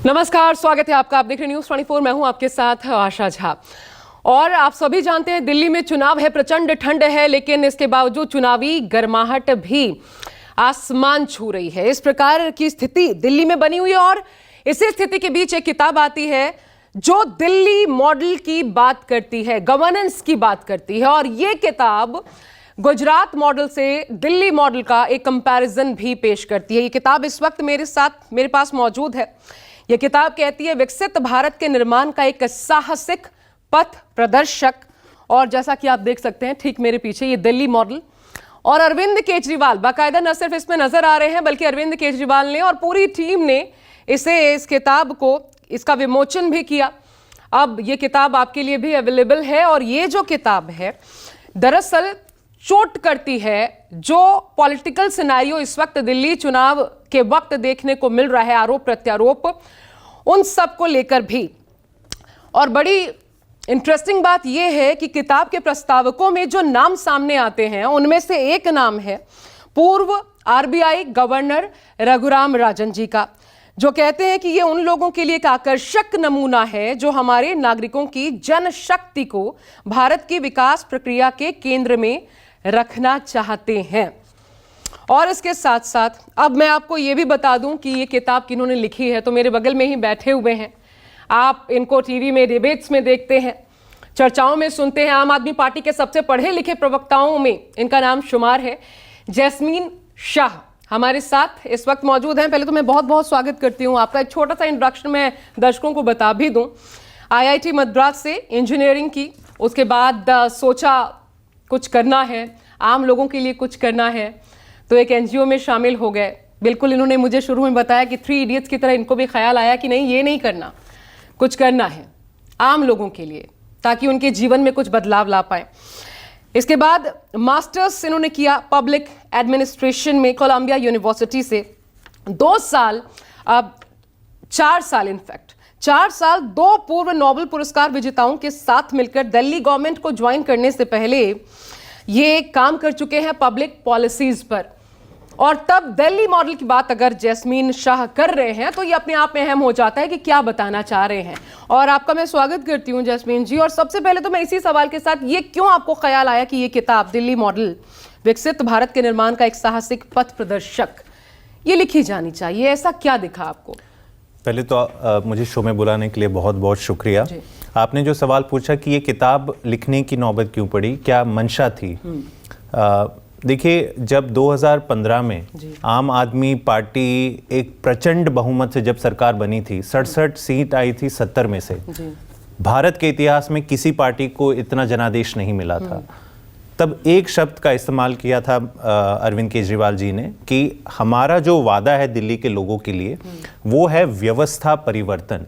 नमस्कार, स्वागत है आपका। आप देख रहे न्यूज़ 24। मैं हूं आपके साथ आशा झा। और आप सभी जानते हैं दिल्ली में चुनाव है, प्रचंड ठंड है, लेकिन इसके बावजूद चुनावी गर्माहट भी आसमान छू रही है। इस प्रकार की स्थिति दिल्ली में बनी हुई है और इसी स्थिति के बीच एक किताब आती है जो दिल्ली मॉडल की बात करती है, गवर्नेंस की बात करती है। और ये किताब गुजरात मॉडल से दिल्ली मॉडल का एक कंपैरिजन भी पेश करती है। ये किताब इस वक्त मेरे पास मौजूद है। यह किताब कहती है विकसित भारत के निर्माण का एक साहसिक पथ प्रदर्शक। और जैसा कि आप देख सकते हैं ठीक मेरे पीछे ये दिल्ली मॉडल, और अरविंद केजरीवाल बाकायदा न सिर्फ इसमें नजर आ रहे हैं बल्कि अरविंद केजरीवाल ने और पूरी टीम ने इस किताब को इसका विमोचन भी किया। अब ये किताब आपके लिए भी अवेलेबल है। और ये जो किताब है दरअसल चोट करती है जो पॉलिटिकल सिनेरियो इस वक्त दिल्ली चुनाव के वक्त देखने को मिल रहा है, आरोप प्रत्यारोप उन सब को लेकर भी। और बड़ी इंटरेस्टिंग बात यह है कि किताब के प्रस्तावकों में जो नाम सामने आते हैं उनमें से एक नाम है पूर्व आरबीआई गवर्नर रघुराम राजन जी का, जो कहते हैं कि ये उन लोगों के लिए एक आकर्षक नमूना है जो हमारे नागरिकों की जनशक्ति को भारत की विकास प्रक्रिया के केंद्र में रखना चाहते हैं। और इसके साथ साथ अब मैं आपको ये भी बता दूं कि ये किताब किन्होंने लिखी है, तो मेरे बगल में ही बैठे हुए हैं। आप इनको टीवी में डिबेट्स में देखते हैं, चर्चाओं में सुनते हैं। आम आदमी पार्टी के सबसे पढ़े लिखे प्रवक्ताओं में इनका नाम शुमार है। जैस्मीन शाह हमारे साथ इस वक्त मौजूद हैं। पहले तो मैं बहुत बहुत स्वागत करती हूँ आपका। एक छोटा सा इंट्रोडक्शन मैं दर्शकों को बता भी दूं। IIT मद्रास से इंजीनियरिंग की, उसके बाद सोचा कुछ करना है, आम लोगों के लिए कुछ करना है, तो एक NGO में शामिल हो गए। बिल्कुल इन्होंने मुझे शुरू में बताया कि 3 इडियट्स की तरह इनको भी ख्याल आया कि नहीं, ये नहीं करना, कुछ करना है आम लोगों के लिए ताकि उनके जीवन में कुछ बदलाव ला पाए। इसके बाद मास्टर्स इन्होंने किया पब्लिक एडमिनिस्ट्रेशन में कोलंबिया यूनिवर्सिटी से 2 साल, अब 4 साल इनफैक्ट 4 साल 2 पूर्व नोबेल पुरस्कार विजेताओं के साथ मिलकर दिल्ली गवर्नमेंट को ज्वाइन करने से पहले ये काम कर चुके हैं पब्लिक पॉलिसीज पर। और तब दिल्ली मॉडल की बात अगर जैस्मीन शाह कर रहे हैं तो ये अपने आप में अहम हो जाता है कि क्या बताना चाह रहे हैं। और आपका मैं स्वागत करती हूं जैस्मीन जी। और सबसे पहले तो मैं इसी सवाल के साथ, ये क्यों आपको ख्याल आया कि ये किताब दिल्ली मॉडल विकसित भारत के निर्माण का एक साहसिक पथ प्रदर्शक ये लिखी जानी चाहिए, ऐसा क्या दिखा आपको? पहले तो मुझे शो में बुलाने के लिए बहुत बहुत शुक्रिया। आपने जो सवाल पूछा कि ये किताब लिखने की नौबत क्यों पड़ी, क्या मंशा थी। देखिए, जब 2015 में आम आदमी पार्टी एक प्रचंड बहुमत से जब सरकार बनी थी, 67 सीट आई थी 70 में से। भारत के इतिहास में किसी पार्टी को इतना जनादेश नहीं मिला था। तब एक शब्द का इस्तेमाल किया था अरविंद केजरीवाल जी ने कि हमारा जो वादा है दिल्ली के लोगों के लिए वो है व्यवस्था परिवर्तन।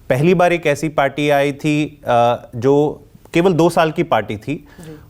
पहली बार एक ऐसी पार्टी आई थी जो केवल 2 साल की पार्टी थी,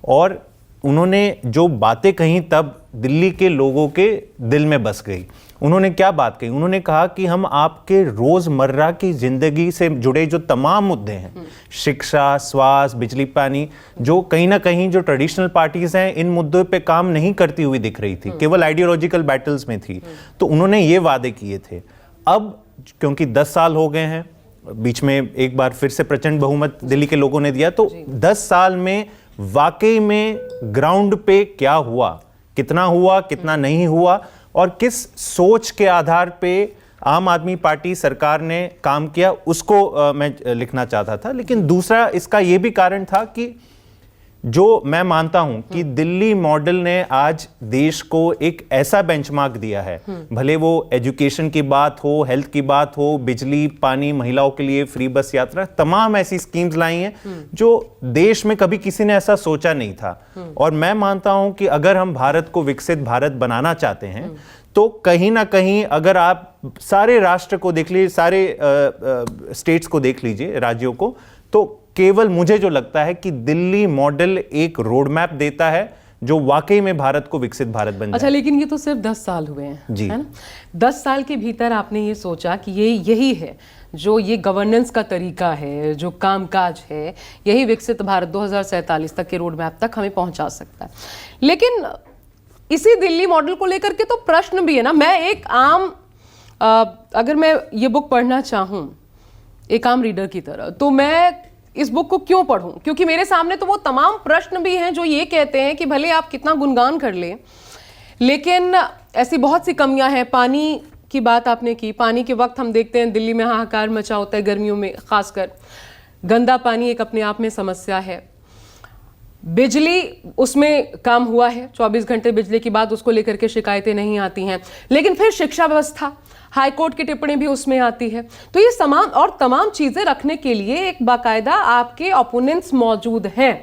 और उन्होंने जो बातें कही तब दिल्ली के लोगों के दिल में बस गई। उन्होंने क्या बात कही? उन्होंने कहा कि हम आपके रोजमर्रा की जिंदगी से जुड़े जो तमाम मुद्दे हैं, शिक्षा, स्वास्थ्य, बिजली, पानी, जो कहीं ना कहीं जो ट्रेडिशनल पार्टीज हैं इन मुद्दों पे काम नहीं करती हुई दिख रही थी, केवल आइडियोलॉजिकल बैटल्स में थी। तो उन्होंने ये वादे किए थे। अब क्योंकि 10 साल हो गए हैं, बीच में एक बार फिर से प्रचंड बहुमत दिल्ली के लोगों ने दिया, तो 10 साल में वाकई में ग्राउंड पे क्या हुआ, कितना हुआ, कितना नहीं हुआ, और किस सोच के आधार पे आम आदमी पार्टी सरकार ने काम किया, उसको मैं लिखना चाहता था। लेकिन दूसरा इसका यह भी कारण था कि जो मैं मानता हूं कि दिल्ली मॉडल ने आज देश को एक ऐसा बेंचमार्क दिया है, भले वो एजुकेशन की बात हो, हेल्थ की बात हो, बिजली, पानी, महिलाओं के लिए फ्री बस यात्रा, तमाम ऐसी स्कीम्स लाई हैं जो देश में कभी किसी ने ऐसा सोचा नहीं था। और मैं मानता हूं कि अगर हम भारत को विकसित भारत बनाना चाहते हैं तो कहीं ना कहीं अगर आप सारे राष्ट्र को देख लीजिए, सारे स्टेट्स को देख लीजिए, राज्यों को, तो केवल मुझे जो लगता है कि दिल्ली मॉडल एक रोड मैप देता है जो वाकई में भारत को विकसित भारत बन जाए। अच्छा, लेकिन ये तो सिर्फ 10 साल हुए हैं जी, है ना? 10 साल के भीतर आपने ये सोचा कि यही है जो ये गवर्नेंस का तरीका है, जो कामकाज है, यही विकसित भारत 2047 तक के रोड मैप तक हमें पहुंचा सकता है। लेकिन इसी दिल्ली मॉडल को लेकर के तो प्रश्न भी है ना। मैं एक आम अगर मैं ये बुक पढ़ना चाहूँ एक आम रीडर की तरह, तो मैं इस बुक को क्यों पढूं? क्योंकि मेरे सामने तो वो तमाम प्रश्न भी हैं जो ये कहते हैं कि भले आप कितना गुणगान कर लें, लेकिन ऐसी बहुत सी कमियां हैं। पानी की बात आपने की, पानी के वक्त हम देखते हैं दिल्ली में हाहाकार मचा होता है, गर्मियों में खासकर। गंदा पानी एक अपने आप में समस्या है। बिजली, उसमें काम हुआ है, 24 घंटे बिजली की बात, उसको लेकर के शिकायतें नहीं आती हैं। लेकिन फिर शिक्षा व्यवस्था, हाई कोर्ट की टिप्पणी भी उसमें आती है। तो ये तमाम चीजें रखने के लिए एक बाकायदा आपके ओपोनेंट्स मौजूद हैं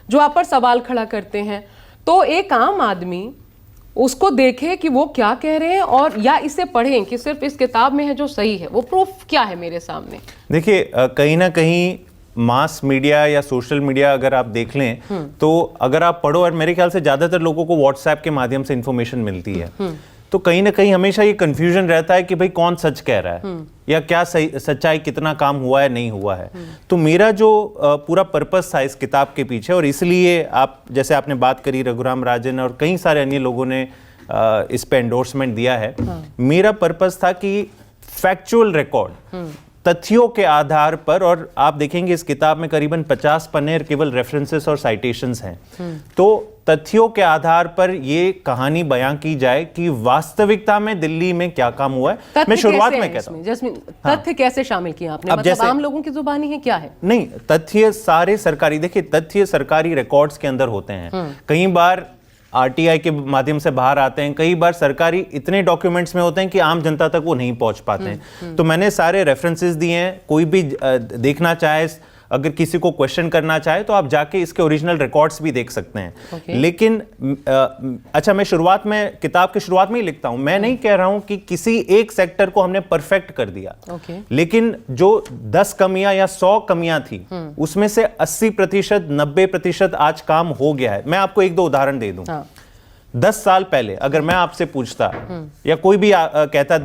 जो आप पर सवाल खड़ा करते हैं। तो एक आम आदमी उसको देखे कि वो क्या कह रहे हैं, और या इसे पढ़ें कि सिर्फ इस किताब में है जो सही है। वो प्रूफ क्या है मेरे सामने? देखिए, कहीं ना कहीं मास मीडिया या सोशल मीडिया अगर आप देख लें तो अगर आप पढ़ो, और मेरे ख्याल से ज्यादातर लोगों को व्हाट्सएप के माध्यम से इंफॉर्मेशन मिलती है, तो कहीं ना कहीं हमेशा ये कंफ्यूजन रहता है कि भाई कौन सच कह रहा है या क्या सच्चाई, कितना काम हुआ है नहीं हुआ है। तो मेरा जो पूरा पर्पस था इस किताब के पीछे, और इसलिए आप जैसे आपने बात करी, रघुराम राजन और कई सारे अन्य लोगों ने इस पे एंडोर्समेंट दिया है। मेरा पर्पस था कि फैक्चुअल रिकॉर्ड, तथ्यों के आधार पर, और आप देखेंगे इस किताब में करीबन 50 पन्ने केवल रेफरेंसेस और साइटेशंस हैं, तो तथ्यों के आधार पर ये कहानी बयां की जाए कि वास्तविकता में दिल्ली में क्या काम हुआ है। मैं शुरुआत में कहता हूं, जैस्मिन, तथ्य कैसे शामिल किए आपने? अब मतलब आम लोगों की जुबानी है, क्या है? नहीं, तथ्य सारे सरकारी, देखिए तथ्य सरकारी रिकॉर्ड्स के अंदर होते हैं। कई बार आरटीआई के माध्यम से बाहर आते हैं, कई बार सरकारी इतने डॉक्यूमेंट्स में होते हैं कि आम जनता तक वो नहीं पहुंच पाते हैं। तो मैंने सारे रेफरेंसेस दिए हैं, कोई भी देखना चाहे, अगर किसी को क्वेश्चन करना चाहे तो आप जाके इसके ओरिजिनल रिकॉर्ड्स भी देख सकते हैं। लेकिन अच्छा, मैं शुरुआत में, किताब की शुरुआत में ही लिखता हूं, मैं नहीं कह रहा हूं कि किसी एक सेक्टर को हमने परफेक्ट कर दिया, लेकिन जो 10 कमियां या 100 कमियां थी उसमें से 80%, 90% आज काम हो गया है। मैं आपको 1-2 उदाहरण दे दूं। 10 साल पहले अगर मैं आपसे पूछता या कोई भी कहता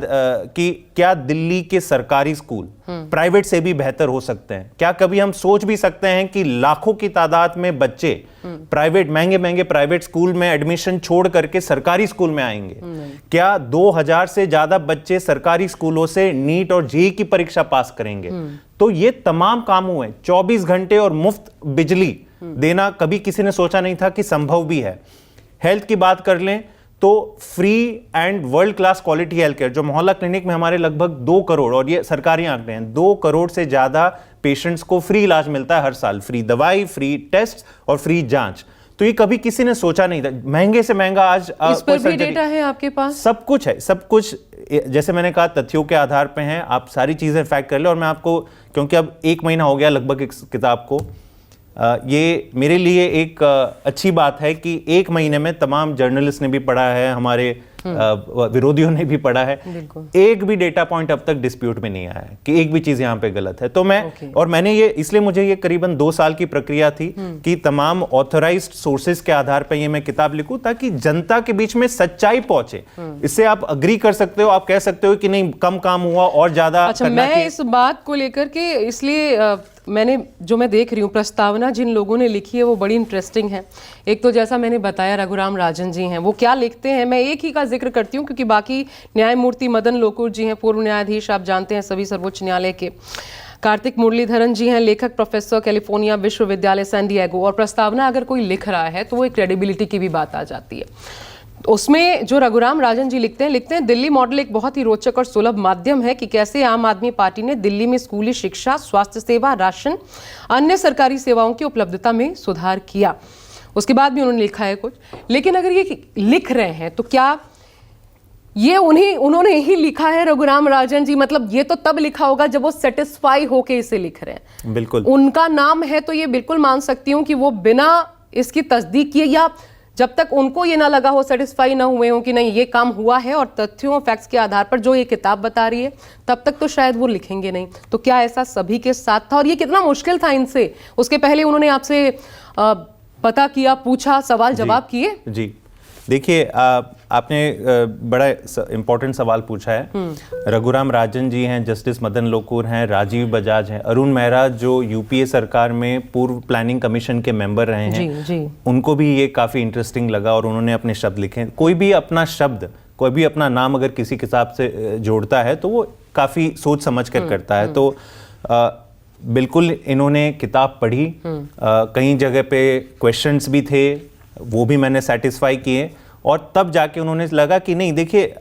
कि क्या दिल्ली के सरकारी स्कूल प्राइवेट से भी बेहतर हो सकते हैं, क्या कभी हम सोच भी सकते हैं कि लाखों की तादाद में बच्चे प्राइवेट, महंगे महंगे प्राइवेट स्कूल में एडमिशन छोड़ करके सरकारी स्कूल में आएंगे? क्या 2000 से ज्यादा बच्चे सरकारी स्कूलों से नीट और जेईई की परीक्षा पास करेंगे? तो ये तमाम काम हुए। 24 घंटे और मुफ्त बिजली देना कभी किसी ने सोचा नहीं था कि संभव भी है। हेल्थ की बात कर लें तो free and world class quality health care, जो मोहल्ला क्लिनिक में हमारे लगभग 2 करोड़, और ये सरकारी आंकड़े हैं, 2 करोड़ से ज्यादा पेशेंट्स को फ्री इलाज मिलता है हर साल, फ्री दवाई, फ्री टेस्ट और फ्री जांच। तो ये कभी किसी ने सोचा नहीं था। महंगे से महंगा आज इस पर भी डेटा है आपके पास? सब कुछ है, सब कुछ। जैसे मैंने कहा, तथ्यों के आधार पे हैं, आप सारी चीजें फैक्ट कर ले। और मैं आपको, क्योंकि अब 1 महीना हो गया लगभग इस किताब को, ये मेरे लिए एक अच्छी बात है कि 1 महीने में तमाम जर्नलिस्ट ने भी पढ़ा है, हमारे विरोधियों ने भी पढ़ा है, एक भी डेटा पॉइंट अब तक डिस्प्यूट में नहीं आया है कि एक भी चीज यहां पे गलत है। तो मैं और मैंने ये, इसलिए मुझे ये करीबन 2 साल की प्रक्रिया थी कि तमाम ऑथराइज्ड सोर्सेज के आधार पर ये मैं किताब लिखूं ताकि जनता के बीच में सच्चाई पहुंचे। इससे आप अग्री कर सकते हो, आप कह सकते हो कि नहीं कम काम हुआ और ज्यादा अच्छा, मैं इस बात को लेकर के इसलिए मैं देख रही हूँ प्रस्तावना जिन लोगों ने लिखी है वो बड़ी इंटरेस्टिंग है। एक तो जैसा मैंने बताया रघुराम राजन जी हैं, वो क्या लिखते हैं, मैं एक ही का जिक्र करती हूँ क्योंकि बाकी न्यायमूर्ति मदन लोकुर जी हैं, पूर्व न्यायाधीश, आप जानते हैं सभी सर्वोच्च न्यायालय के। कार्तिक मुरलीधरन जी हैं, लेखक, प्रोफेसर, कैलिफोर्निया विश्वविद्यालय सैन डिएगो। और प्रस्तावना अगर कोई लिख रहा है तो वो एक क्रेडिबिलिटी की भी बात आ जाती है। उसमें जो रघुराम राजन जी लिखते हैं दिल्ली मॉडल एक बहुत ही रोचक और सुलभ माध्यम है कि कैसे आम आदमी पार्टी ने दिल्ली में स्कूली शिक्षा, स्वास्थ्य सेवा, राशन, अन्य सरकारी सेवाओं की उपलब्धता में सुधार किया। उसके बाद भी उन्होंने लिखा है कुछ, लेकिन अगर ये लिख रहे हैं तो क्या ये उन्होंने ही लिखा है रघुराम राजन जी? मतलब ये तो तब लिखा होगा जब वो सेटिस्फाई होके इसे लिख रहे हैं। बिल्कुल उनका नाम है तो ये बिल्कुल मान सकती हूँ कि वो बिना इसकी तस्दीक किए, या जब तक उनको ये ना लगा हो, सेटिस्फाई ना हुए हो कि नहीं ये काम हुआ है और तथ्यों और फैक्ट्स के आधार पर जो ये किताब बता रही है, तब तक तो शायद वो लिखेंगे नहीं। तो क्या ऐसा सभी के साथ था? और ये कितना मुश्किल था इनसे? उसके पहले उन्होंने आपसे पता किया, पूछा, सवाल जवाब किए? जी देखिए, आपने बड़ा इंपॉर्टेंट सवाल पूछा है। रघुराम राजन जी हैं, जस्टिस मदन लोकुर हैं, राजीव बजाज हैं, अरुण मेहरा जो यूपीए सरकार में पूर्व प्लानिंग कमीशन के मेंबर रहे हैं, जी। उनको भी ये काफी इंटरेस्टिंग लगा और उन्होंने अपने शब्द लिखे। कोई भी अपना शब्द कोई भी अपना नाम अगर किसी किताब से जोड़ता है तो वो काफ़ी सोच समझ कर करता है। तो बिल्कुल इन्होंने किताब पढ़ी, कई जगह पे क्वेश्चंस भी थे, वो भी मैंने सेटिस्फाई किए, और तब जाके उन्होंने लगा कि नहीं देखिए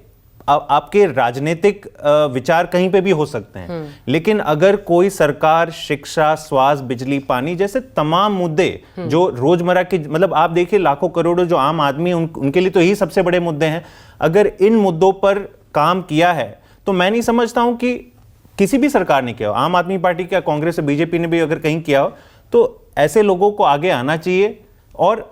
आपके राजनीतिक विचार कहीं पे भी हो सकते हैं, लेकिन अगर कोई सरकार शिक्षा, स्वास्थ्य, बिजली, पानी जैसे तमाम मुद्दे जो रोजमर्रा के, मतलब आप देखिए लाखों करोड़ों जो आम आदमी है उनके लिए तो यही सबसे बड़े मुद्दे हैं, अगर इन मुद्दों पर काम किया है तो मैं नहीं समझता हूं कि किसी भी सरकार ने किया हो, आम आदमी पार्टी क्या, कांग्रेस और बीजेपी ने भी अगर कहीं किया हो, तो ऐसे लोगों को आगे आना चाहिए और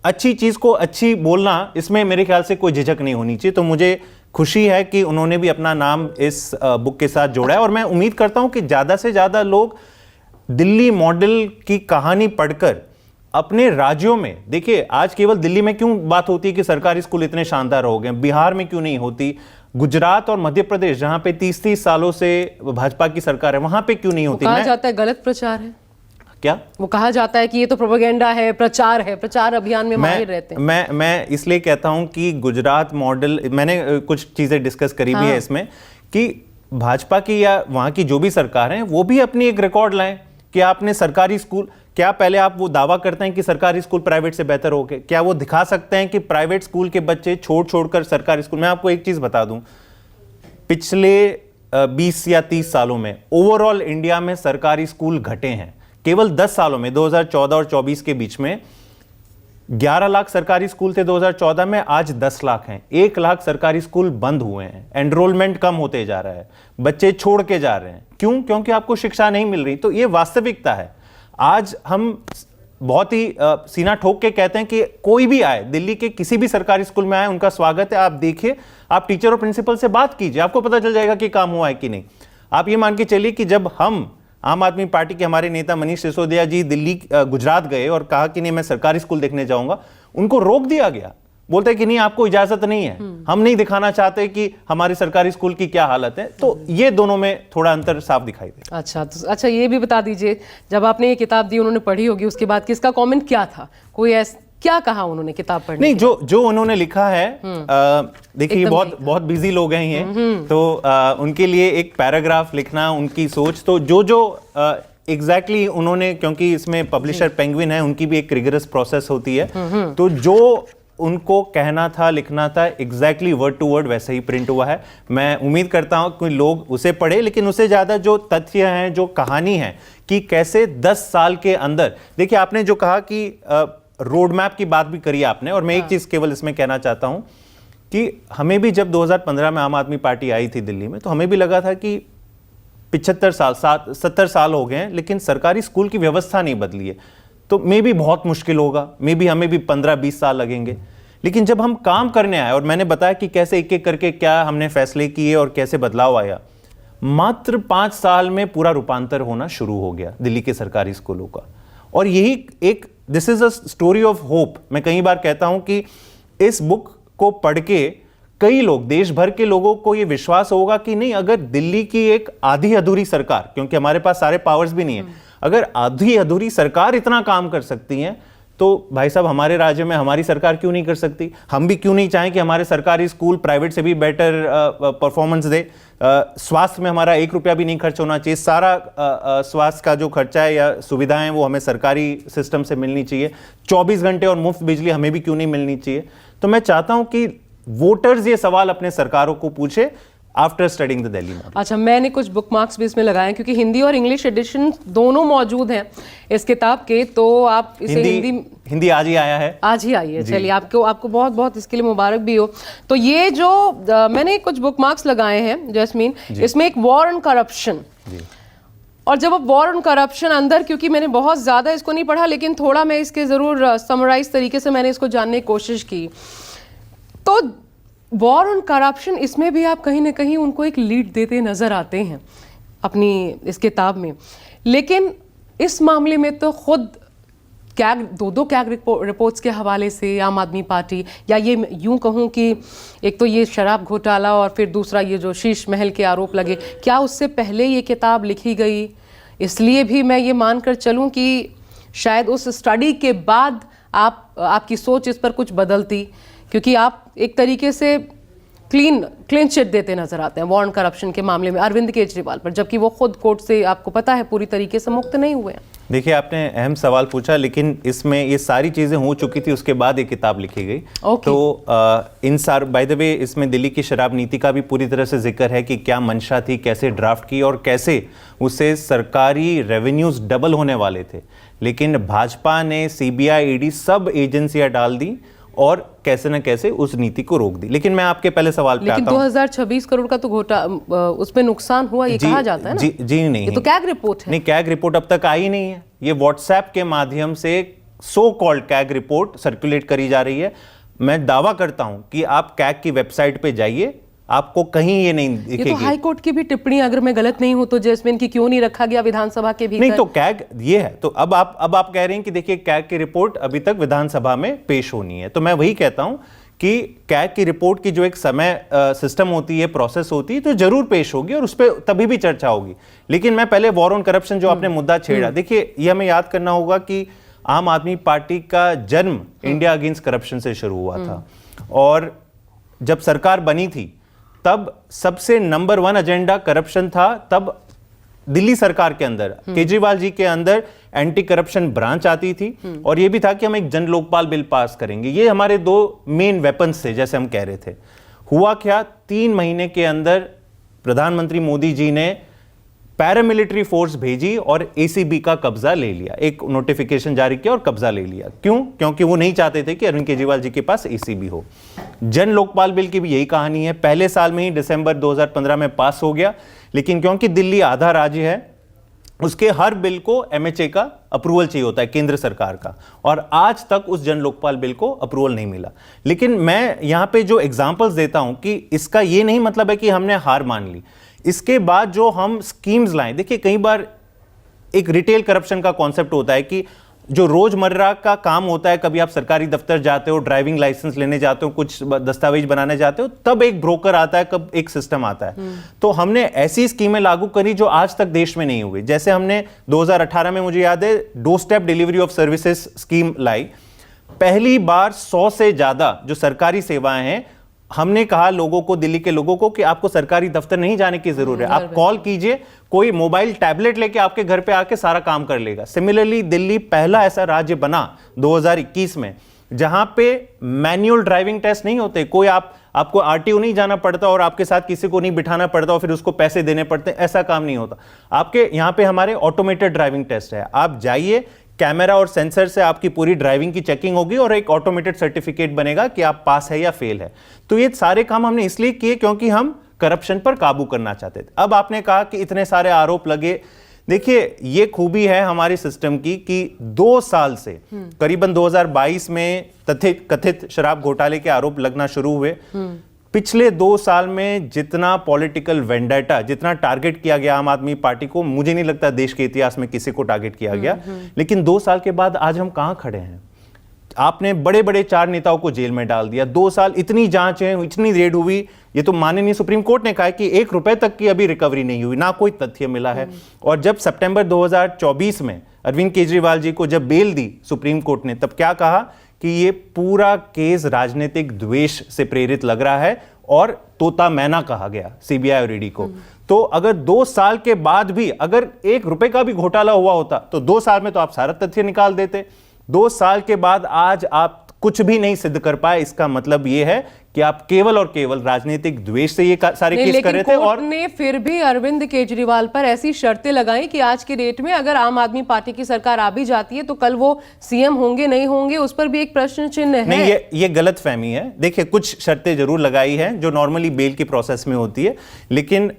अच्छी चीज को अच्छी बोलना, इसमें मेरे ख्याल से कोई झिझक नहीं होनी चाहिए। तो मुझे खुशी है कि उन्होंने भी अपना नाम इस बुक के साथ जोड़ा है, और मैं उम्मीद करता हूं कि ज्यादा से ज्यादा लोग दिल्ली मॉडल की कहानी पढ़कर अपने राज्यों में, देखिए आज केवल दिल्ली में क्यों बात होती है कि सरकारी स्कूल इतने शानदार हो गए, बिहार में क्यों नहीं होती, गुजरात और मध्य प्रदेश जहां पे 30-30 सालों से भाजपा की सरकार है वहां पे क्यों नहीं होती? कहा जाता है गलत प्रचार है, क्या वो कहा जाता है कि ये तो प्रोपेगेंडा है, प्रचार अभियान में माहिर रहते हैं। मैं इसलिए कहता हूं कि गुजरात मॉडल, मैंने कुछ चीजें डिस्कस करी भी है इसमें, कि भाजपा की या वहां की जो भी सरकार है वो भी अपनी एक रिकॉर्ड लाएं कि आपने सरकारी स्कूल, क्या पहले आप वो दावा करते हैं कि सरकारी स्कूल प्राइवेट से बेहतर हो गए? क्या वो दिखा सकते हैं कि प्राइवेट स्कूल के बच्चे छोड़कर सरकारी स्कूल? मैं आपको एक चीज बता दूं, पिछले 20 या 30 सालों में ओवरऑल इंडिया में सरकारी स्कूल घटे हैं। केवल 10 सालों में, 2014 और 24 के बीच में 11 लाख सरकारी स्कूल थे 2014 में, आज 10 लाख हैं। 1 लाख सरकारी स्कूल बंद हुए हैं, एनरोलमेंट कम होते जा रहा है, बच्चे छोड़ के जा रहे हैं। क्यों? क्योंकि आपको शिक्षा नहीं मिल रही। तो ये वास्तविकता है। आज हम बहुत ही सीना ठोक के कहते हैं कि कोई भी आए, दिल्ली के किसी भी सरकारी स्कूल में आए, उनका स्वागत है। आप देखिए, आप टीचर और प्रिंसिपल से बात कीजिए, आपको पता चल जाएगा कि काम हुआ है कि नहीं। आप ये मान के चलिए कि जब हम आम आदमी पार्टी के हमारे नेता मनीष सिसोदिया जी दिल्ली गुजरात गए और कहा कि नहीं मैं सरकारी स्कूल देखने जाऊंगा, उनको रोक दिया गया, बोलते हैं कि नहीं आपको इजाजत नहीं है, हम नहीं दिखाना चाहते कि हमारे सरकारी स्कूल की क्या हालत है। तो ये दोनों में थोड़ा अंतर साफ दिखाई दे। अच्छा, ये भी बता दीजिए, जब आपने ये किताब दी, उन्होंने पढ़ी होगी, उसके बाद किसका कमेंट क्या था? कोई ऐसा क्या कहा उन्होंने किताब पढ़ने? नहीं, जो उन्होंने लिखा है, देखिए बहुत बिजी लोग हैं ये, तो उनके लिए एक पैराग्राफ लिखना, उनकी सोच, तो जो एग्जैक्टली उन्होंने, क्योंकि इसमें पब्लिशर पेंगुइन है, उनकी भी एक रिगरस प्रोसेस होती है, तो जो उनको कहना था, लिखना था, एग्जैक्टली वर्ड टू वर्ड वैसे ही प्रिंट हुआ है। मैं उम्मीद करता हूं कि लोग उसे पढ़े, लेकिन उससे ज्यादा जो तथ्य हैं, जो कहानी है कि कैसे 10 साल के अंदर, देखिए आपने जो कहा कि रोड मैप की बात भी करी आपने, और मैं एक चीज केवल इसमें कहना चाहता हूं कि हमें भी जब 2015 में आम आदमी पार्टी आई थी दिल्ली में, तो हमें भी लगा था कि 70 साल हो गए हैं, लेकिन सरकारी स्कूल की व्यवस्था नहीं बदली है, तो मे भी बहुत मुश्किल होगा, मे भी हमें भी 15-20 साल लगेंगे। लेकिन जब हम काम करने आए और मैंने बताया कि कैसे एक एक करके क्या हमने फैसले किए और कैसे बदलाव आया, मात्र 5 साल में पूरा रूपांतर होना शुरू हो गया दिल्ली के सरकारी स्कूलों का। और यही एक, this is a story of hope. मैं कई बार कहता हूं कि इस बुक को पढ़ के कई लोग, देश भर के लोगों को यह विश्वास होगा कि नहीं, अगर दिल्ली की एक आधी अधूरी सरकार, क्योंकि हमारे पास सारे पावर्स भी नहीं है, अगर आधी अधूरी सरकार इतना काम कर सकती है, तो भाई साहब हमारे राज्य में हमारी सरकार क्यों नहीं कर सकती? हम भी क्यों नहीं चाहें कि हमारे सरकारी स्कूल प्राइवेट से भी बेटर परफॉर्मेंस दे? स्वास्थ्य में हमारा 1 रुपया भी नहीं खर्च होना चाहिए। सारा स्वास्थ्य का जो खर्चा है या सुविधाएं वो हमें सरकारी सिस्टम से मिलनी चाहिए। 24 घंटे और मुफ्त बिजली हमें भी क्यों नहीं मिलनी चाहिए? तो मैं चाहता हूं कि वोटर्स ये सवाल अपने सरकारों को पूछे after studying the Delhi model. अच्छा, मैंने कुछ बुकमार्क्स भी इसमें लगाए हैं, क्योंकि हिंदी और इंग्लिश एडिशन दोनों मौजूद हैं इस किताब के, तो आप इसे हिंदी आज ही आया है, आज ही आई है। चलिए, आपको बहुत बहुत इसके लिए मुबारक भी हो। तो ये जो मैंने कुछ बुकमार्क्स लगाए हैं जैस्मीन, इसमें एक वॉर एंड करप्शन, और जब अब वॉर एंड करप्शन अंदर, क्योंकि मैंने बहुत ज्यादा इसको नहीं पढ़ा, लेकिन थोड़ा मैं इसके जरूर समराइज तरीके से मैंने इसको जानने की कोशिश की, तो वॉर ऑन करप्शन, इसमें भी आप कहीं ना कहीं उनको एक लीड देते नजर आते हैं अपनी इस किताब में। लेकिन इस मामले में तो खुद कैग, दो कैग रिपोर्ट्स के हवाले से आम आदमी पार्टी, या ये यूं कहूं कि एक तो ये शराब घोटाला और फिर दूसरा ये जो शीश महल के आरोप लगे, क्या उससे पहले ये किताब लिखी गई? इसलिए भी मैं ये मानकर चलूं कि शायद उस स्टडी के बाद आपकी सोच इस पर कुछ बदलती, क्योंकि आप एक तरीके से क्लीन चिट देते नजर आते हैं वारंट करप्शन के मामले में अरविंद केजरीवाल पर, जबकि वो खुद कोर्ट से आपको पता है पूरी तरीके से मुक्त नहीं हुए हैं। देखिए, आपने अहम सवाल पूछा, लेकिन इसमें ये सारी चीजें हो चुकी थी, उसके बाद एक किताब लिखी गई। तो इन सार बाय द वे इसमें दिल्ली की शराब नीति का भी पूरी तरह से जिक्र है कि क्या मंशा थी, कैसे ड्राफ्ट की और कैसे उससे सरकारी रेवेन्यूज डबल होने वाले थे, लेकिन भाजपा ने सीबीआई, ईडी सब एजेंसियां डाल दी और कैसे न कैसे उस नीति को रोक दी। लेकिन मैं आपके पहले सवाल पे आता हूं। 2026 करोड़ का तो उसमें नुकसान हुआ, ये कहा जाता है ना? जी नहीं, ये तो कैग रिपोर्ट है। नहीं, कैग रिपोर्ट अब तक आई नहीं है। ये व्हाट्सएप के माध्यम से so called CAG report circulate करी जा रही है। मैं दावा करता हूं कि आप कैग की वेबसाइट पे जाइए, आपको कहीं ये नहीं दिखेगी। ये तो हाई कोर्ट की भी टिप्पणी, अगर मैं गलत नहीं हूं तो, जैस्मिन की क्यों नहीं रखा गया विधानसभा के भीतर? नहीं, तो कैग ये है। तो अब आप कह रहे हैं कि देखिए कैग की रिपोर्ट अभी तक विधानसभा में पेश होनी है, तो मैं वही कहता हूं कि कैग की रिपोर्ट की जो एक समय सिस्टम होती है, प्रोसेस होती है, तो जरूर पेश होगी और उस पर तभी भी चर्चा होगी। लेकिन मैं पहले वॉर ऑन करप्शन जो आपने मुद्दा छेड़ा, देखिए ये हमें याद करना होगा कि आम आदमी पार्टी का जन्म इंडिया अगेंस्ट करप्शन से शुरू हुआ था, और जब सरकार बनी थी तब सबसे नंबर 1 एजेंडा करप्शन था। तब दिल्ली सरकार के अंदर, केजरीवाल जी के अंदर एंटी करप्शन ब्रांच आती थी, और यह भी था कि हम एक जन लोकपाल बिल पास करेंगे। ये हमारे 2 मेन वेपन्स थे, जैसे हम कह रहे थे। हुआ क्या, 3 महीने के अंदर प्रधानमंत्री मोदी जी ने पैरामिलिट्री फोर्स भेजी और एसीबी का कब्जा ले लिया, एक नोटिफिकेशन जारी किया और कब्जा ले लिया। क्यों? क्योंकि वो नहीं चाहते थे कि अरविंद केजरीवाल जी के पास एसीबी हो। जन लोकपाल बिल की भी यही कहानी है। पहले साल में ही दिसंबर 2015 में पास हो गया, लेकिन क्योंकि दिल्ली आधा राज्य है, उसके हर बिल को एमएचए का अप्रूवल चाहिए होता है, केंद्र सरकार का, और आज तक उस जन लोकपाल बिल को अप्रूवल नहीं मिला। लेकिन मैं यहां पे जो एग्जांपल्स देता हूं कि इसका ये नहीं मतलब है कि हमने हार मान ली। इसके बाद जो हम स्कीम्स लाएं, देखिए कई बार एक रिटेल करप्शन का कॉन्सेप्ट होता है कि जो रोजमर्रा का काम होता है, कभी आप सरकारी दफ्तर जाते हो, ड्राइविंग लाइसेंस लेने जाते हो, कुछ दस्तावेज बनाने जाते हो, तब एक ब्रोकर आता है, कब एक सिस्टम आता है। तो हमने ऐसी स्कीमें लागू करी जो आज तक देश में नहीं हुई। जैसे हमने 2018 में, मुझे याद है, doorstep delivery of services scheme लाई। पहली बार 100 से ज्यादा जो सरकारी सेवाएं हैं, हमने कहा लोगों को, दिल्ली के लोगों को, कि आपको सरकारी दफ्तर नहीं जाने की जरूरत है, आप कॉल कीजिए, कोई मोबाइल टैबलेट लेके आपके घर पे आके सारा काम कर लेगा। सिमिलरली दिल्ली पहला ऐसा राज्य बना 2021 में जहां पे मैनुअल ड्राइविंग टेस्ट नहीं होते, कोई आपको आरटीओ नहीं जाना पड़ता और आपके साथ किसी को नहीं बिठाना पड़ता और फिर उसको पैसे देने पड़ते, ऐसा काम नहीं होता। आपके यहां पे हमारे ऑटोमेटेड ड्राइविंग टेस्ट है, आप जाइए, कैमरा और सेंसर से आपकी पूरी ड्राइविंग की चेकिंग होगी और एक ऑटोमेटेड सर्टिफिकेट बनेगा कि आप पास है या फेल है। तो ये सारे काम हमने इसलिए किए क्योंकि हम करप्शन पर काबू करना चाहते थे। अब आपने कहा कि इतने सारे आरोप लगे, देखिए ये खूबी है हमारे सिस्टम की कि 2 साल से, करीबन 2022 में कथित शराब घोटाले के आरोप लगना शुरू हुए। पिछले 2 साल में जितना पॉलिटिकल वेंडेटा, जितना टारगेट किया गया आम आदमी पार्टी को, मुझे नहीं लगता देश के इतिहास में किसी को टारगेट किया गया। लेकिन 2 साल के बाद आज हम कहां खड़े हैं? आपने बड़े बड़े 4 नेताओं को जेल में डाल दिया। 2 साल इतनी जांच है, इतनी रेड हुई, ये तो माननीय सुप्रीम कोर्ट ने कहा है कि 1 रुपए तक की अभी रिकवरी नहीं हुई, ना कोई तथ्य मिला है। और जब सितंबर 2024 में अरविंद केजरीवाल जी को जब बेल दी सुप्रीम कोर्ट ने, तब क्या कहा कि ये पूरा केस राजनीतिक द्वेष से प्रेरित लग रहा है और तोता मैना कहा गया सीबीआई और ईडी को। तो अगर 2 साल के बाद भी अगर 1 रुपए का भी घोटाला हुआ होता तो 2 साल में तो आप सारा तथ्य निकाल देते। 2 साल के बाद आज आप कुछ भी नहीं सिद्ध कर पाए, इसका मतलब यह है कि आप केवल और केवल राजनीतिक द्वेष से ये सारे केस कर रहे थे। और ने फिर भी अरविंद केजरीवाल पर ऐसी शर्तें लगाई कि आज के डेट में अगर आम आदमी पार्टी की सरकार आ भी जाती है तो कल वो सीएम होंगे नहीं होंगे, उस पर भी एक प्रश्न चिन्ह है। नहीं, ये गलत फहमी है। देखिए कुछ शर्तें जरूर लगाई हैं जो नॉर्मली बेल की प्रोसेस में होती है, लेकिन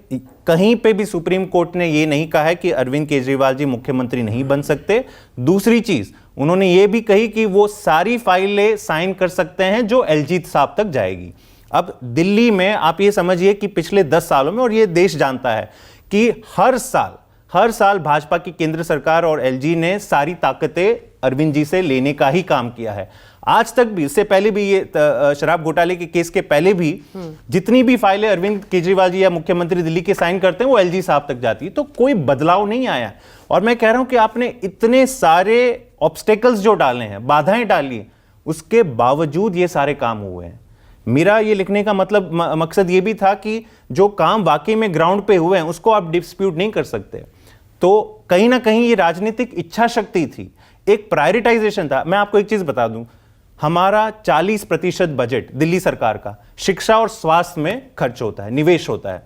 कहीं पे भी सुप्रीम कोर्ट ने ये नहीं कहा है कि अरविंद केजरीवाल जी मुख्यमंत्री नहीं बन सकते। दूसरी चीज, उन्होंने ये भी कही कि वो सारी फाइलें साइन कर सकते हैं जो एलजी साहब तक जाएगी। अब दिल्ली में आप ये समझिए कि पिछले 10 सालों में, और ये देश जानता है कि हर साल भाजपा की केंद्र सरकार और एलजी ने सारी ताकतें अरविंद जी से लेने का ही काम किया है। आज तक भी, इससे पहले भी, ये शराब घोटाले के केस के पहले भी जितनी भी फाइलें अरविंद केजरीवाल जी या मुख्यमंत्री दिल्ली के साइन करते हैं वो एलजी साहब तक जाती है। तो कोई बदलाव नहीं आया। और मैं कह रहा हूं कि आपने इतने सारे ऑब्स्टेकल्स जो डाले हैं, बाधाएं डाली, उसके बावजूद ये सारे काम हुए हैं। मेरा ये लिखने का मतलब मकसद ये भी था कि जो काम वाकई में ग्राउंड पे हुए हैं उसको आप डिस्प्यूट नहीं कर सकते। तो कहीं ना कहीं ये राजनीतिक इच्छा शक्ति थी, एक प्रायोरिटाइजेशन था। मैं आपको एक चीज बता दूं, हमारा 40% बजट दिल्ली सरकार का शिक्षा और स्वास्थ्य में खर्च होता है, निवेश होता है।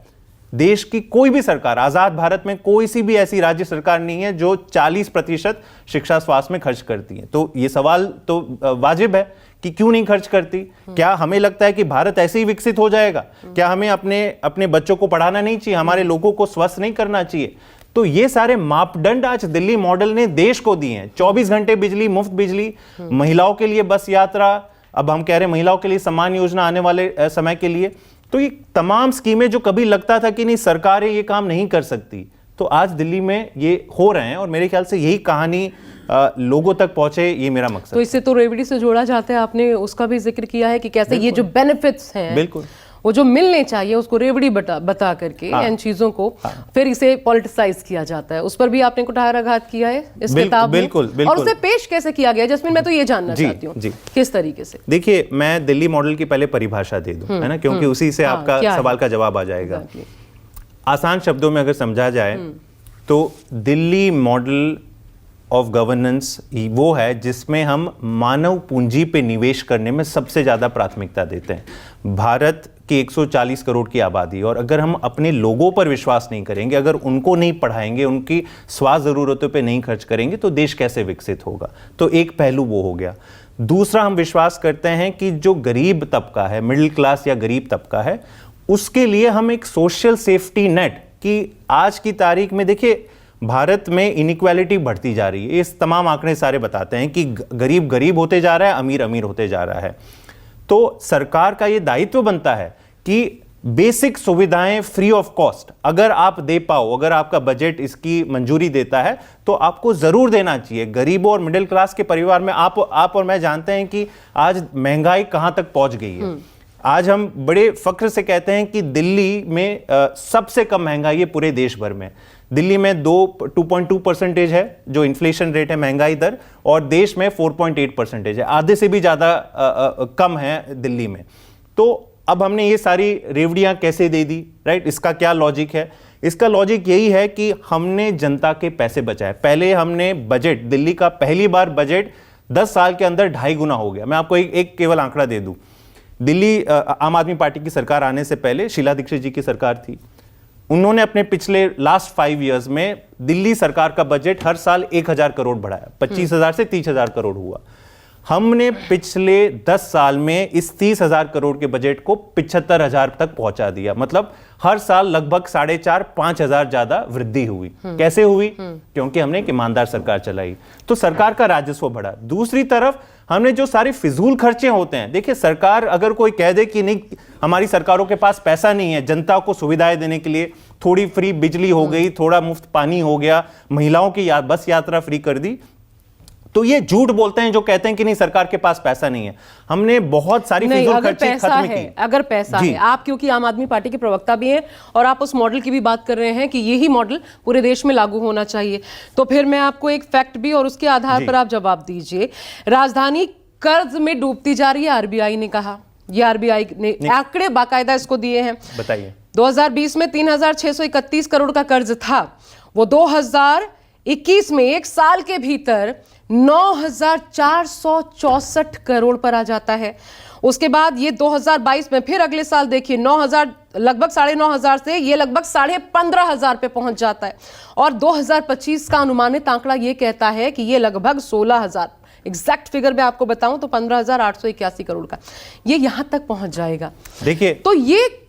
देश की कोई भी सरकार, आजाद भारत में कोई सी भी ऐसी राज्य सरकार नहीं है जो 40% शिक्षा स्वास्थ्य में खर्च करती है। तो ये सवाल तो वाजिब है कि क्यों नहीं खर्च करती। क्या हमें लगता है कि भारत ऐसे ही विकसित हो जाएगा? क्या हमें अपने बच्चों को पढ़ाना नहीं चाहिए, हमारे लोगों को स्वस्थ नहीं करना चाहिए? तो ये सारे मापदंड आज दिल्ली मॉडल ने देश को दिए हैं। 24 घंटे बिजली, मुफ्त बिजली, महिलाओं के लिए बस यात्रा, अब हम कह रहे हैं महिलाओं के लिए सम्मान योजना आने वाले समय के लिए। तो ये तमाम स्कीमें जो कभी लगता था कि नहीं सरकारें ये काम नहीं कर सकती, तो आज दिल्ली में ये हो रहे हैं। और मेरे ख्याल से यही कहानी लोगों तक पहुंचे, ये मेरा मकसद। तो इससे तो रेवड़ी से जोड़ा जाता है, आपने उसका भी जिक्र किया है कि कैसे ये जो बेनिफिट्स हैं, बिल्कुल, वो जो मिलने चाहिए उसको रेवड़ी बता करके इन चीजों को फिर इसे पॉलिटिसाइज किया जाता है। उस पर भी आपने कुठाराघात किया है इस किताब में। बिल्कुल। और उसे पेश कैसे किया गया जस्मिन, मैं तो ये जानना चाहती हूँ किस तरीके से। देखिए, मैं दिल्ली मॉडल की पहले परिभाषा दे दूं, है ना, क्योंकि उसी से आपका सवाल का जवाब आ जाएगा। आसान शब्दों में अगर समझा जाए तो दिल्ली मॉडल ऑफ गवर्नेंस वो है जिसमें हम मानव पूंजी पे निवेश करने में सबसे ज्यादा प्राथमिकता देते हैं। भारत की 140 करोड़ की आबादी, और अगर हम अपने लोगों पर विश्वास नहीं करेंगे, अगर उनको नहीं पढ़ाएंगे, उनकी स्वास्थ्य जरूरतों पे नहीं खर्च करेंगे, तो देश कैसे विकसित होगा? तो एक पहलू वो हो गया। दूसरा, हम विश्वास करते हैं कि जो गरीब तबका है, मिडिल क्लास या गरीब तबका है, उसके लिए हम एक सोशल सेफ्टी नेट की, आज की तारीख में देखिए भारत में इनइक्वालिटी बढ़ती जा रही है। इस तमाम आंकड़े सारे बताते हैं कि गरीब गरीब होते जा रहा है, अमीर अमीर होते जा रहा है। तो सरकार का ये दायित्व बनता है कि बेसिक सुविधाएं फ्री ऑफ कॉस्ट अगर आप दे पाओ, अगर आपका बजट इसकी मंजूरी देता है तो आपको जरूर देना चाहिए। गरीबों और मिडिल क्लास के परिवार में आप और मैं जानते हैं कि आज महंगाई कहां तक पहुंच गई है। आज हम बड़े फख्र से कहते हैं कि दिल्ली में सबसे कम महंगाई है पूरे देश भर में। दिल्ली में 2.2% है जो इन्फ्लेशन रेट है, महंगाई दर, और देश में 4.8% है, आधे से भी ज्यादा कम है दिल्ली में। तो अब हमने ये सारी रेवड़ियां कैसे दे दी, राइट? इसका क्या लॉजिक है? इसका लॉजिक यही है कि हमने जनता के पैसे बचाए। पहले हमने बजट, दिल्ली का पहली बार बजट 10 साल के अंदर 2.5 गुना हो गया। मैं आपको एक केवल आंकड़ा दे दूं। दिल्ली आम आदमी पार्टी की सरकार आने से पहले शीला दीक्षित जी की सरकार थी, उन्होंने अपने पिछले लास्ट 5 इयर्स में दिल्ली सरकार का बजट हर साल 1000 करोड़ बढ़ाया, 25,000 से 30,000 करोड़ हुआ। हमने पिछले 10 साल में इस 30,000 करोड़ के बजट को 75,000 तक पहुंचा दिया। मतलब हर साल लगभग 4,500-5,000 ज्यादा वृद्धि हुई। कैसे हुई? क्योंकि हमने एक ईमानदार सरकार चलाई, तो सरकार का राजस्व बढ़ा। दूसरी तरफ हमने जो सारे फिजूल खर्चे होते हैं, देखिए सरकार अगर कोई कह दे कि नहीं हमारी सरकारों के पास पैसा नहीं है जनता को सुविधाएं देने के लिए, थोड़ी फ्री बिजली हो गई, थोड़ा मुफ्त पानी हो गया, महिलाओं की बस यात्रा फ्री कर दी, तो ये झूठ बोलते हैं जो कहते हैं कि नहीं सरकार के पास पैसा नहीं है। हमने बहुत सारी फिजूल खर्चे खत्म की। अगर पैसा है, आप क्योंकि आम आदमी पार्टी के प्रवक्ता भी हैं और आप उस मॉडल की भी बात कर रहे हैं कि यही मॉडल पूरे देश में लागू होना चाहिए, तो फिर मैं आपको एक फैक्ट भी और उसके आधार पर आप जवाब दीजिए। राजधानी कर्ज में डूबती जा रही है, आरबीआई ने कहा। ये आरबीआई ने आंकड़े बाकायदा इसको दिए हैं। बताइए। 2020 में 3,631 करोड़ का कर्ज था, वो 2021 में एक साल के भीतर 9,464 करोड़ पर आ जाता है। उसके बाद ये 2022 में फिर अगले साल देखिए 9,000, लगभग 9,500 से ये लगभग 15,500 पे पहुंच जाता है। और 2025 का अनुमानित आंकड़ा ये कहता है कि ये लगभग 16,000, एग्जैक्ट फिगर मैं आपको बताऊं तो 15,881 करोड़ का ये यहां तक पहुंच जाएगा। देखिए, तो ये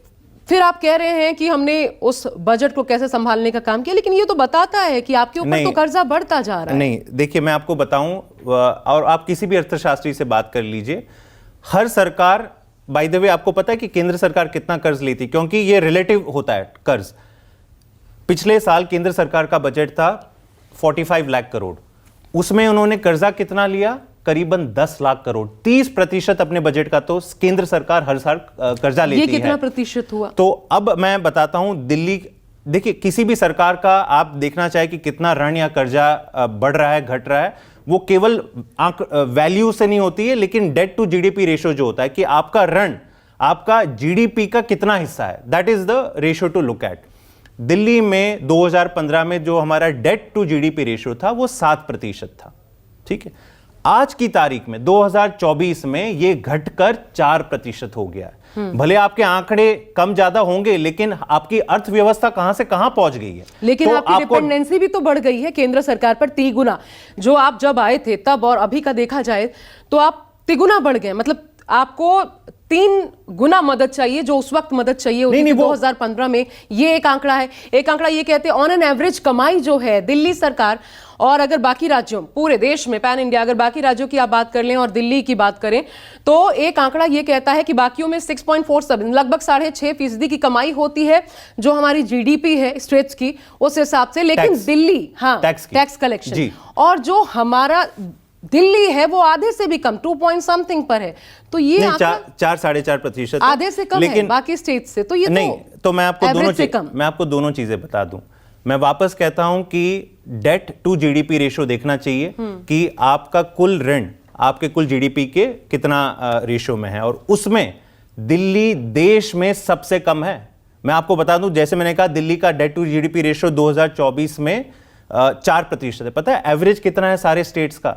फिर आप कह रहे हैं कि हमने उस बजट को कैसे संभालने का काम किया, लेकिन ये तो बताता है कि आपके ऊपर तो कर्जा बढ़ता जा रहा है। नहीं, देखिए मैं आपको बताऊं, और आप किसी भी अर्थशास्त्री से बात कर लीजिए, हर सरकार, बाय द वे आपको पता है कि केंद्र सरकार कितना कर्ज लेती, क्योंकि ये रिलेटिव होता है कर्ज। पिछले साल केंद्र सरकार का बजट था 45 लाख करोड़, उसमें उन्होंने कर्जा कितना लिया? करीबन 10 लाख करोड़। 30% अपने बजट का तो केंद्र सरकार हर साल कर्जा लेती है। ये कितना प्रतिशत हुआ? तो अब मैं बताता हूं, दिल्ली, देखिए किसी भी सरकार का आप देखना चाहे कि कितना ऋण या कर्जा बढ़ रहा है, घट रहा है, वो केवल वैल्यू से नहीं होती है, लेकिन डेट टू जीडीपी रेशियो जो होता है कि आपका ऋण आपका जीडीपी का कितना हिस्सा है, that is the ratio two look at. Delhi में 2015 में जो हमारा डेट टू जीडीपी रेशियो था वो 7% था, ठीक है। आज की तारीख में 2024 में ये घटकर 4% हो गया है। भले आपके आंकड़े कम ज्यादा होंगे, लेकिन आपकी अर्थव्यवस्था कहां से कहां पहुंच गई है। लेकिन तो आपकी डिपेंडेंसी भी तो बढ़ गई है केंद्र सरकार पर 3 गुना। जो आप जब आए थे तब और अभी का देखा जाए तो आप तिगुना बढ़ गए, मतलब आपको 3 गुना मदद चाहिए जो उस वक्त मदद चाहिए होती थी 2015 में। ये एक आंकड़ा है। एक आंकड़ा ये कहते हैं ऑन एन एवरेज कमाई जो है दिल्ली सरकार और अगर बाकी राज्यों, पूरे देश में पैन इंडिया अगर बाकी राज्यों की आप बात कर लें और दिल्ली की बात करें तो एक आंकड़ा ये कहता है कि बाकियों में 6.47 लगभग 6.5% की कमाई होती है जो हमारी जीडीपी है स्टेट्स की उस हिसाब से। लेकिन दिल्ली, हाँ, टैक्स कलेक्शन, और जो हमारा दिल्ली है वो आधे से भी कम 2 समथिंग पर है। तो ये 4-4.5% आधे से कम है बाकी स्टेट से। तो ये नहीं, तो मैं आपको दोनों चीजें बता दूं। मैं वापस कहता हूं कि डेट टू जीडीपी रेशियो देखना चाहिए कि आपका कुल ऋण आपके कुल जीडीपी के कितना रेशियो में है, और उसमें दिल्ली देश में सबसे कम है। मैं आपको बता दूं, जैसे मैंने कहा, दिल्ली का डेट टू जीडीपी रेशियो 2024 में 4% है। पता है एवरेज कितना है सारे स्टेट्स का?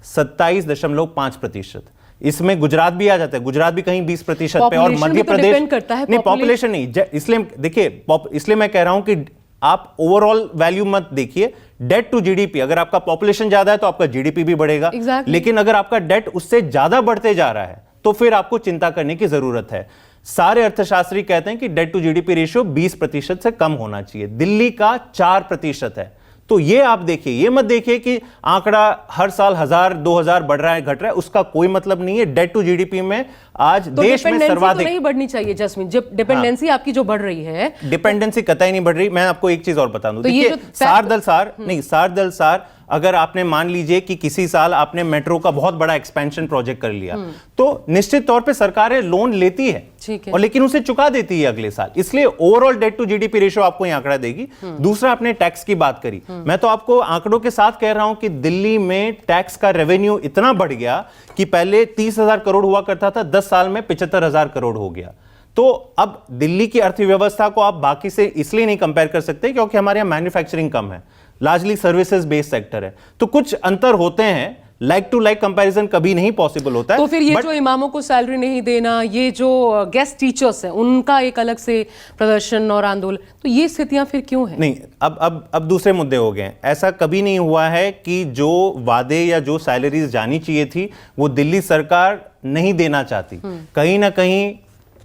27.5%। इसमें गुजरात भी आ जाता है, गुजरात भी कहीं 20% पे, और मध्य प्रदेश नहीं, पॉपुलेशन नहीं, इसलिए देखिए, इसलिए मैं कह रहा हूं कि आप ओवरऑल वैल्यू मत देखिए, डेट टू जीडीपी। अगर आपका पॉपुलेशन ज्यादा है तो आपका जीडीपी भी बढ़ेगा, लेकिन अगर आपका डेट उससे ज्यादा बढ़ते जा रहा है तो फिर आपको चिंता करने की जरूरत है। सारे अर्थशास्त्री कहते हैं कि डेट टू जीडीपी रेशियो 20% से कम होना चाहिए। दिल्ली का 4% है। तो ये आप देखिए, ये मत देखिए कि आंकड़ा हर साल 1000-2000 बढ़ रहा है, घट रहा है, उसका कोई मतलब नहीं है। डेट टू जीडीपी में आज तो देश में सर्वाधिक तो नहीं बढ़नी चाहिए जस्मीन, जब डिपेंडेंसी आपकी जो बढ़ रही है, डिपेंडेंसी कतई नहीं बढ़ रही। मैं आपको एक चीज और बता दूं, देखिए, सार दल सार अगर आपने मान लीजिए कि किसी साल आपने मेट्रो का बहुत बड़ा एक्सपेंशन प्रोजेक्ट कर लिया, तो निश्चित तौर पे सरकारें लोन लेती है, और लेकिन उसे चुका देती है अगले साल। इसलिए overall debt to GDP ratio आपको ये आंकड़ा देगी। दूसरा, आपने टैक्स की बात करी, मैं तो आपको आंकड़ों के साथ कह रहा हूं कि दिल्ली में टैक्स का रेवेन्यू इतना बढ़ गया कि पहले 30,000 करोड़ हुआ करता था, 10 साल में 75,000 करोड़ हो गया। तो अब दिल्ली की अर्थव्यवस्था को आप बाकी से इसलिए नहीं कंपेयर कर सकते क्योंकि हमारे यहां मैन्युफैक्चरिंग कम है, लार्जली सर्विसेज बेस्ड सेक्टर है, तो कुछ अंतर होते हैं। लाइक टू लाइक कंपैरिजन कभी नहीं पॉसिबल होता है। तो फिर ये जो इमामों को सैलरी नहीं देना, ये जो गेस्ट टीचर्स हैं उनका एक अलग से प्रदर्शन और आंदोलन, तो ये स्थितियां फिर क्यों हैं? नहीं, अब दूसरे मुद्दे हो गए। ऐसा कभी नहीं हुआ है कि जो वादे या जो सैलरीज जानी चाहिए थी वो दिल्ली सरकार नहीं देना चाहती। कहीं ना कहीं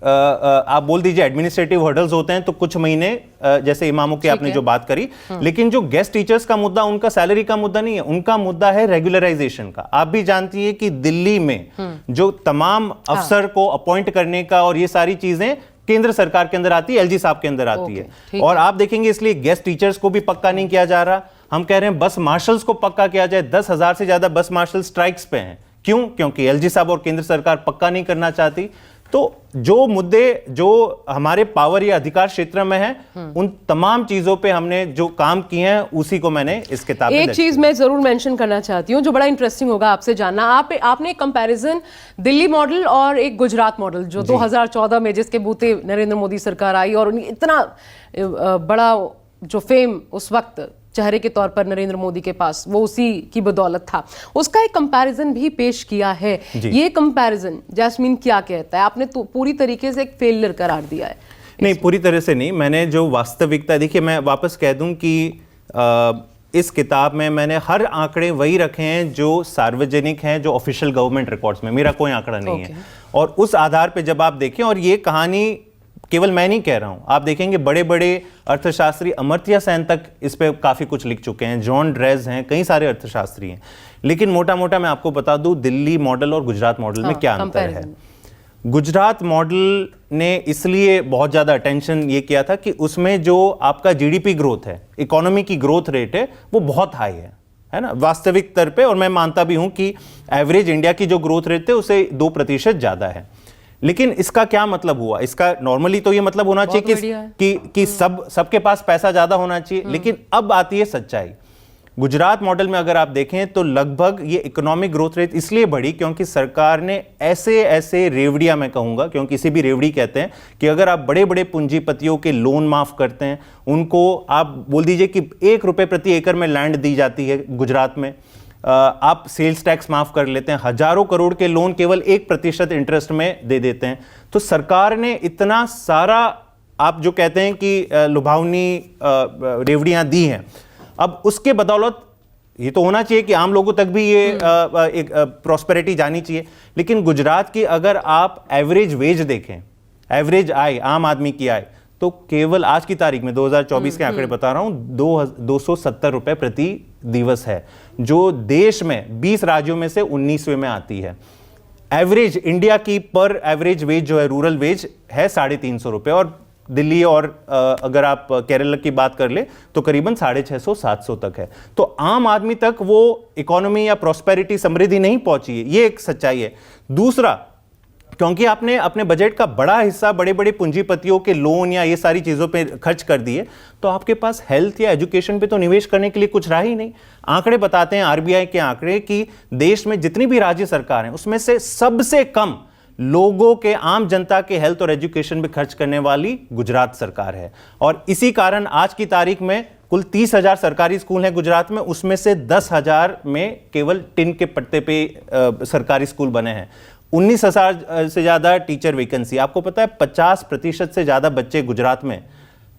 आप बोल दीजिए एडमिनिस्ट्रेटिव हर्डल्स होते हैं, तो कुछ महीने, जैसे इमामों की आपने जो बात करी, लेकिन जो गेस्ट टीचर्स का मुद्दा, उनका सैलरी का मुद्दा नहीं है, उनका मुद्दा है रेगुलराइजेशन का। आप भी जानती है कि दिल्ली में जो तमाम अफसर को अपॉइंट करने का और ये सारी चीजें केंद्र सरकार के अंदर आती है, एलजी साहब के अंदर आती है। और आप देखेंगे इसलिए गेस्ट टीचर्स को भी पक्का नहीं किया जा रहा। हम कह रहे हैं बस मार्शल्स को पक्का किया जाए। 10,000 से ज्यादा बस मार्शल स्ट्राइक्स पे हैं। क्यों? क्योंकि एलजी साहब और केंद्र सरकार पक्का नहीं करना चाहती। तो जो मुद्दे जो हमारे पावर या अधिकार क्षेत्र में हैं, उन तमाम चीजों पे हमने जो काम किए हैं उसी को मैंने इस किताब में। एक चीज मैं जरूर मेंशन करना चाहती हूँ जो बड़ा इंटरेस्टिंग होगा आपसे जानना। आपने एक कंपैरिजन दिल्ली मॉडल और एक गुजरात मॉडल जो 2014 में जिसके बूते नरेंद्र मोदी सरकार आई और इतना बड़ा जो फेम उस वक्त चेहरे के तौर पर नरेंद्र मोदी के पास, वो उसी की बदौलत था, उसका एक कंपैरिजन भी पेश किया है। ये कंपैरिजन जैस्मीन क्या कहता है? आपने तो पूरी तरीके से एक फेलियर करार दिया है। नहीं, पूरी तरह से नहीं। मैंने जो वास्तविकता, देखिए मैं वापस कह दूं कि इस किताब में मैंने हर आंकड़े वही रखे हैं जो सार्वजनिक हैं, जो ऑफिशियल गवर्नमेंट रिकॉर्ड्स में। मेरा कोई आंकड़ा नहीं है, और उस आधार पे जब आप देखें, और ये कहानी केवल मैं नहीं कह रहा हूं, आप देखेंगे बड़े बड़े अर्थशास्त्री, अमर्त्य सेन तक इस पे काफी कुछ लिख चुके हैं, जॉन ड्रेज हैं, कई सारे अर्थशास्त्री हैं। लेकिन मोटा मोटा मैं आपको बता दूं दिल्ली मॉडल और गुजरात मॉडल में क्या अंतर है। गुजरात मॉडल ने इसलिए बहुत ज्यादा अटेंशन ये किया था कि उसमें जो आपका जीडीपी ग्रोथ है, इकोनॉमी की ग्रोथ रेट है, वो बहुत हाई है ना, वास्तविक स्तर पे। और मैं मानता भी हूं कि एवरेज इंडिया की जो ग्रोथ रेट है उसे 2% ज्यादा है। लेकिन इसका क्या मतलब हुआ? इसका नॉर्मली तो ये मतलब होना चाहिए कि सबके पास पैसा ज्यादा होना चाहिए। लेकिन अब आती है सच्चाई। गुजरात मॉडल में अगर आप देखें तो लगभग ये इकोनॉमिक ग्रोथ रेट इसलिए बढ़ी क्योंकि सरकार ने ऐसे ऐसे रेवड़ियां, मैं कहूंगा क्योंकि इसे भी रेवड़ी कहते हैं, कि अगर आप बड़े बड़े पूंजीपतियों के लोन माफ करते हैं, उनको आप बोल दीजिए कि 1 रुपए प्रति एकड़ में लैंड दी जाती है गुजरात में, आप सेल्स टैक्स माफ कर लेते हैं, हजारों करोड़ के लोन केवल 1% इंटरेस्ट में दे देते हैं। तो सरकार ने इतना सारा, आप जो कहते हैं कि लुभावनी रेवड़ियां दी हैं, अब उसके बदौलत ये तो होना चाहिए कि आम लोगों तक भी ये एक प्रॉस्पेरिटी जानी चाहिए। लेकिन गुजरात की अगर आप एवरेज वेज देखें, एवरेज आय, आम आदमी की आय, तो केवल आज की तारीख में 2024 के आंकड़े बता रहा हूं, 270 रुपए प्रति दिवस है, जो देश में 20 राज्यों में से 19वें में आती है। एवरेज इंडिया की पर एवरेज वेज जो है, रूरल वेज है 350 रुपए, और दिल्ली और अगर आप केरल की बात कर ले तो करीबन 650-700 तक है। तो आम आदमी तक वो इकोनॉमी या प्रॉस्पेरिटी, समृद्धि नहीं पहुंची है, ये एक सच्चाई है। दूसरा, क्योंकि आपने अपने बजट का बड़ा हिस्सा बड़े बड़े पूंजीपतियों के लोन या ये सारी चीजों पे खर्च कर दिए, तो आपके पास हेल्थ या एजुकेशन पे तो निवेश करने के लिए कुछ रहा ही नहीं। आंकड़े बताते हैं, आरबीआई के आंकड़े, कि देश में जितनी भी राज्य सरकार हैं उसमें से सबसे कम लोगों के, आम जनता के हेल्थ और एजुकेशन पे खर्च करने वाली गुजरात सरकार है। और इसी कारण आज की तारीख में कुल 30,000 सरकारी स्कूल हैं गुजरात में, उसमें से 10,000 में केवल टिन के पट्टे पे सरकारी स्कूल बने हैं। 19,000 से ज्यादा टीचर वैकेंसी। आपको पता है 50% से ज्यादा बच्चे गुजरात में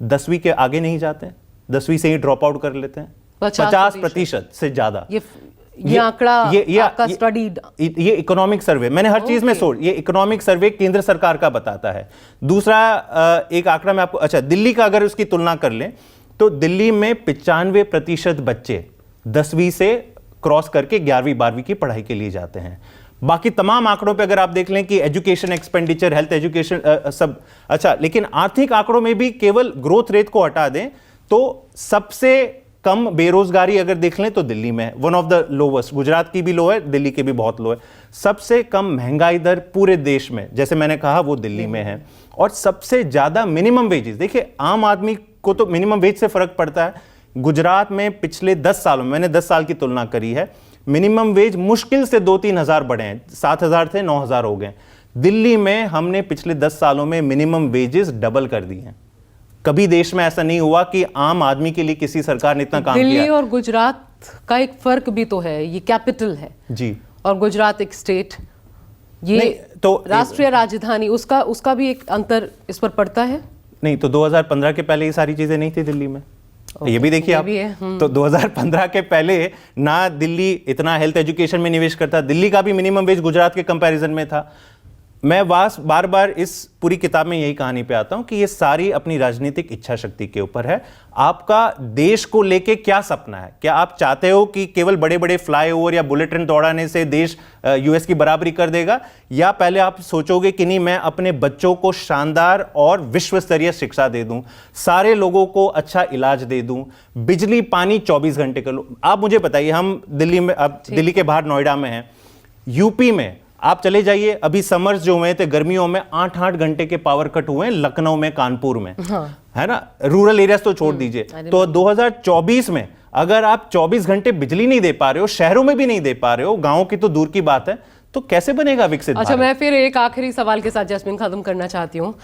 10वीं के आगे नहीं जाते हैं, 10वीं से ही ड्रॉप आउट कर लेते हैं। 50% से ज्यादा। ये आंकड़ा आपका स्टडीड, ये इकोनॉमिक सर्वे, मैंने हर चीज में ये इकोनॉमिक सर्वे केंद्र सरकार का बताता है। दूसरा एक आंकड़ा मैं आपको, अच्छा दिल्ली का अगर उसकी तुलना कर लें तो दिल्ली में 95% बच्चे 10वीं से क्रॉस करके 11वीं 12वीं की पढ़ाई के लिए जाते हैं। बाकी तमाम आंकड़ों पे अगर आप देख लें कि एजुकेशन एक्सपेंडिचर, हेल्थ एजुकेशन, सब अच्छा, लेकिन आर्थिक आंकड़ों में भी केवल ग्रोथ रेट को हटा दें तो सबसे कम बेरोजगारी अगर देख लें तो दिल्ली में, one of the lowest, Gujarat की भी लो है, दिल्ली की भी बहुत लो है। सबसे कम महंगाई दर पूरे देश में, जैसे मैंने कहा, वो दिल्ली में है। और सबसे ज्यादा मिनिमम वेजेस, देखिए आम आदमी को तो मिनिमम वेज से फर्क पड़ता है। गुजरात में पिछले 10 सालों में, मैंने 10 साल की तुलना करी है, मिनिमम वेज मुश्किल से 2-3 हजार बढ़े हैं, 7,000 थे 9,000 हो गए। दिल्ली में हमने पिछले 10 सालों में मिनिमम वेजेस डबल कर दिए हैं। कभी देश में ऐसा नहीं हुआ कि आम आदमी के लिए किसी सरकार ने इतना काम किया। दिल्ली और गुजरात का एक फर्क भी तो है, ये कैपिटल है जी, और गुजरात एक स्टेट, ये तो राष्ट्रीय राजधानी, उसका भी एक अंतर इस पर पड़ता है। नहीं तो 2015 के पहले ये सारी चीजें नहीं थी दिल्ली में। ये भी देखिए आप, तो 2015 के पहले ना दिल्ली इतना हेल्थ एजुकेशन में निवेश करता, दिल्ली का भी मिनिमम वेज गुजरात के कंपैरिजन में था। मैं बार बार इस पूरी किताब में यही कहानी पे आता हूं कि ये सारी अपनी राजनीतिक इच्छा शक्ति के ऊपर है। आपका देश को लेके क्या सपना है? क्या आप चाहते हो कि केवल बड़े बड़े फ्लाईओवर या बुलेट ट्रेन दौड़ाने से देश यूएस की बराबरी कर देगा, या पहले आप सोचोगे कि नहीं, मैं अपने बच्चों को शानदार और विश्व स्तरीय शिक्षा दे दूं, सारे लोगों को अच्छा इलाज दे दूं, बिजली पानी 24 घंटे कर लो। आप मुझे बताइए, हम दिल्ली में, अब दिल्ली के बाहर नोएडा में हैं, यूपी में आप चले जाइए, अभी समर्स जो हुए थे गर्मियों में 8-8 घंटे के पावर कट हुए हैं लखनऊ में, कानपुर में, हाँ। है ना, रूरल एरियाज तो छोड़ दीजिए। तो 2024 में अगर आप 24 घंटे बिजली नहीं दे पा रहे हो, शहरों में भी नहीं दे पा रहे हो, गांवों की तो दूर की बात है, तो कैसे बनेगा विकसित भारत? अच्छा, मैं फिर एक आखिरी सवाल के साथ जैस्मिन खत्म करना चाहती हूँ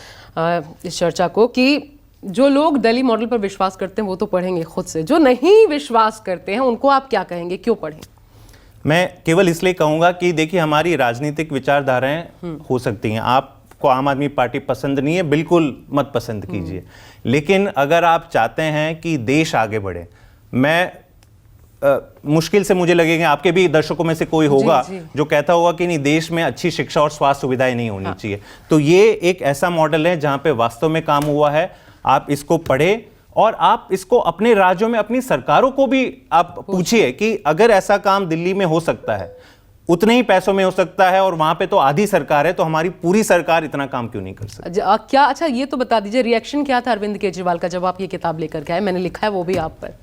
इस चर्चा को, कि जो लोग दिल्ली मॉडल पर विश्वास करते हैं वो तो पढ़ेंगे खुद से, जो नहीं विश्वास करते हैं उनको आप क्या कहेंगे, क्यों पढ़ें? मैं केवल इसलिए कहूंगा कि देखिए, हमारी राजनीतिक विचारधाराएं हो सकती हैं, आपको आम आदमी पार्टी पसंद नहीं है, बिल्कुल मत पसंद कीजिए, लेकिन अगर आप चाहते हैं कि देश आगे बढ़े, मैं मुश्किल से मुझे लगेगा आपके भी दर्शकों में से कोई होगा जो कहता होगा कि नहीं, देश में अच्छी शिक्षा और स्वास्थ्य सुविधाएं नहीं होनी चाहिए। तो ये एक ऐसा मॉडल है जहां पे वास्तव में काम हुआ है। आप इसको पढ़े और आप इसको अपने राज्यों में अपनी सरकारों को भी आप पूछिए कि अगर ऐसा काम दिल्ली में हो सकता है, उतने ही पैसों में हो सकता है, और वहां पे तो आधी सरकार है, तो हमारी पूरी सरकार इतना काम क्यों नहीं कर सकती? क्या, अच्छा ये तो बता दीजिए, रिएक्शन क्या था अरविंद केजरीवाल का जब आप ये किताब लेकर के आए? मैंने लिखा है वो भी आप पर।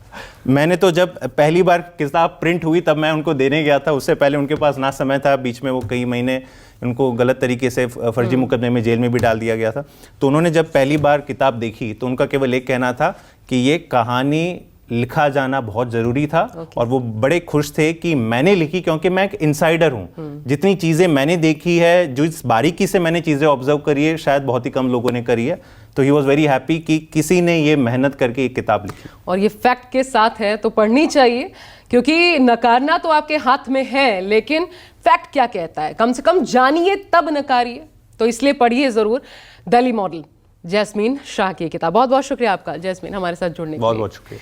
मैंने तो जब पहली बार किताब प्रिंट हुई तब मैं उनको देने गया था, उससे पहले उनके पास ना समय था, बीच में वो कई महीने उनको गलत तरीके से फर्जी मुकदमे में जेल में भी डाल दिया गया था। तो उन्होंने जब पहली बार किताब देखी तो उनका केवल एक कहना था कि ये कहानी लिखा जाना बहुत ज़रूरी था। और वो बड़े खुश थे कि मैंने लिखी, क्योंकि मैं एक इनसाइडर हूँ। जितनी चीज़ें मैंने देखी है, जो इस बारीकी से मैंने चीज़ें ऑब्जर्व करी है, शायद बहुत ही कम लोगों ने करी है। तो ही वॉज वेरी हैप्पी कि किसी ने ये मेहनत करके एक किताब लिखी। और ये फैक्ट के साथ है तो पढ़नी चाहिए, क्योंकि नकारना तो आपके हाथ में है, लेकिन फैक्ट क्या कहता है कम से कम जानिए तब नकारिए। तो इसलिए पढ़िए ज़रूर दिल्ली मॉडल जैस्मीन शाह की किताब। बहुत बहुत शुक्रिया आपका जैस्मीन, हमारे साथ जुड़ने के लिए। बहुत बहुत शुक्रिया।